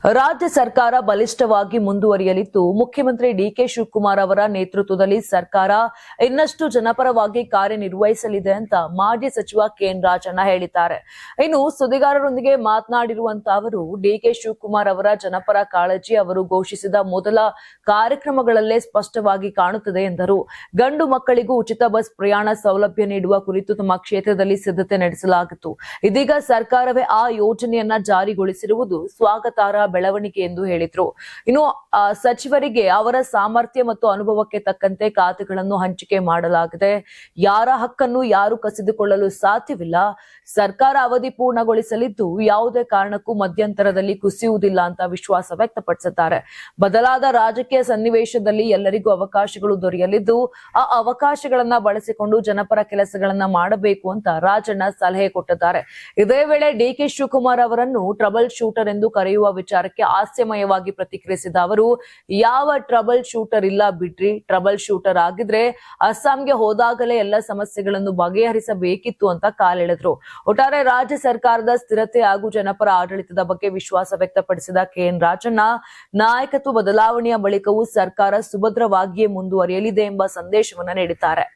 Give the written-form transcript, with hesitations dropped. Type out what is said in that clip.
ರಾಜ್ಯ ಸರ್ಕಾರ ಬಲಿಷ್ಠವಾಗಿ ಮುಂದುವರಿಯಲಿದ್ದು ಮುಖ್ಯಮಂತ್ರಿ ಡಿಕೆ ಶಿವಕುಮಾರ್ ಅವರ ನೇತೃತ್ವದಲ್ಲಿ ಸರ್ಕಾರ ಇನ್ನಷ್ಟು ಜನಪರವಾಗಿ ಕಾರ್ಯನಿರ್ವಹಿಸಲಿದೆ ಅಂತ ಮಾಜಿ ಸಚಿವ ಕೆಎನ್ ರಾಜಣ್ಣ ಹೇಳಿದ್ದಾರೆ. ಇನ್ನು ಸುದ್ದಿಗಾರರೊಂದಿಗೆ ಮಾತನಾಡಿರುವಂತಹ ಅವರು ಡಿಕೆ ಶಿವಕುಮಾರ್ ಅವರ ಜನಪರ ಕಾಳಜಿ ಅವರು ಘೋಷಿಸಿದ ಮೊದಲ ಕಾರ್ಯಕ್ರಮಗಳಲ್ಲೇ ಸ್ಪಷ್ಟವಾಗಿ ಕಾಣುತ್ತದೆ ಎಂದರು. ಗಂಡು ಮಕ್ಕಳಿಗೂ ಉಚಿತ ಬಸ್ ಪ್ರಯಾಣ ಸೌಲಭ್ಯ ನೀಡುವ ಕುರಿತು ತಮ್ಮ ಕ್ಷೇತ್ರದಲ್ಲಿ ಸಿದ್ಧತೆ ನಡೆಸಲಾಗಿತ್ತು. ಇದೀಗ ಸರ್ಕಾರವೇ ಆ ಯೋಜನೆಯನ್ನ ಜಾರಿಗೊಳಿಸಿರುವುದು ಸ್ವಾಗತಾರ್ಹ ಬೆಳವಣಿಗೆ ಎಂದು ಹೇಳಿದ್ರು. ಇನ್ನು ಸಚಿವರಿಗೆ ಅವರ ಸಾಮರ್ಥ್ಯ ಮತ್ತು ಅನುಭವಕ್ಕೆ ತಕ್ಕಂತೆ ಖಾತೆಗಳನ್ನು ಹಂಚಿಕೆ ಮಾಡಲಾಗಿದೆ. ಯಾರ ಹಕ್ಕನ್ನು ಯಾರು ಕಸಿದುಕೊಳ್ಳಲು ಸಾಧ್ಯವಿಲ್ಲ. ಸರ್ಕಾರ ಅವಧಿ ಪೂರ್ಣಗೊಳಿಸಲಿದ್ದು ಯಾವುದೇ ಕಾರಣಕ್ಕೂ ಮಧ್ಯಂತರದಲ್ಲಿ ಕುಸಿಯುವುದಿಲ್ಲ ಅಂತ ವಿಶ್ವಾಸ ವ್ಯಕ್ತಪಡಿಸಿದ್ದಾರೆ. ಬದಲಾದ ರಾಜಕೀಯ ಸನ್ನಿವೇಶದಲ್ಲಿ ಎಲ್ಲರಿಗೂ ಅವಕಾಶಗಳು ದೊರೆಯಲಿದ್ದು ಆ ಅವಕಾಶಗಳನ್ನ ಬಳಸಿಕೊಂಡು ಜನಪರ ಕೆಲಸಗಳನ್ನ ಮಾಡಬೇಕು ಅಂತ ರಾಜಣ್ಣ ಸಲಹೆ ಕೊಟ್ಟಿದ್ದಾರೆ. ಇದೇ ವೇಳೆ ಡಿಕೆ ಶಿವಕುಮಾರ್ ಅವರನ್ನು ಟ್ರಬಲ್ ಶೂಟರ್ ಎಂದು ಕರೆಯುವ ವಿಚಾರಕ್ಕೆ ಹಾಸ್ಯಮಯವಾಗಿ ಪ್ರತಿಕ್ರಿಯಿಸಿದ ಅವರು, ಯಾವ ಟ್ರಬಲ್ ಶೂಟರ್ ಇಲ್ಲ ಬಿಡ್ರಿ. ಟ್ರಬಲ್ ಶೂಟರ್ ಆಗಿದ್ರೆ ಅಸ್ಸಾಂಗೆ ಹೋದಾಗಲೇ ಎಲ್ಲ ಸಮಸ್ಯೆಗಳನ್ನು ಬಗೆಹರಿಸಬೇಕಿತ್ತು ಅಂತ ಕಾಲೆಳೆದ್ರು. ಒಟ್ಟಾರೆ ರಾಜ್ಯ ಸರ್ಕಾರದ ಸ್ಥಿರತೆ ಹಾಗೂ ಜನಪರ ಆಡಳಿತದ ಬಗ್ಗೆ ವಿಶ್ವಾಸ ವ್ಯಕ್ತಪಡಿಸಿದ ಕೆಎನ್ ರಾಜಣ್ಣ, ನಾಯಕತ್ವ ಬದಲಾವಣೆಯ ಬಳಿಕವೂ ಸರ್ಕಾರ ಸುಭದ್ರವಾಗಿಯೇ ಮುಂದುವರಿಯಲಿದೆ ಎಂಬ ಸಂದೇಶವನ್ನು ನೀಡಿದ್ದಾರೆ.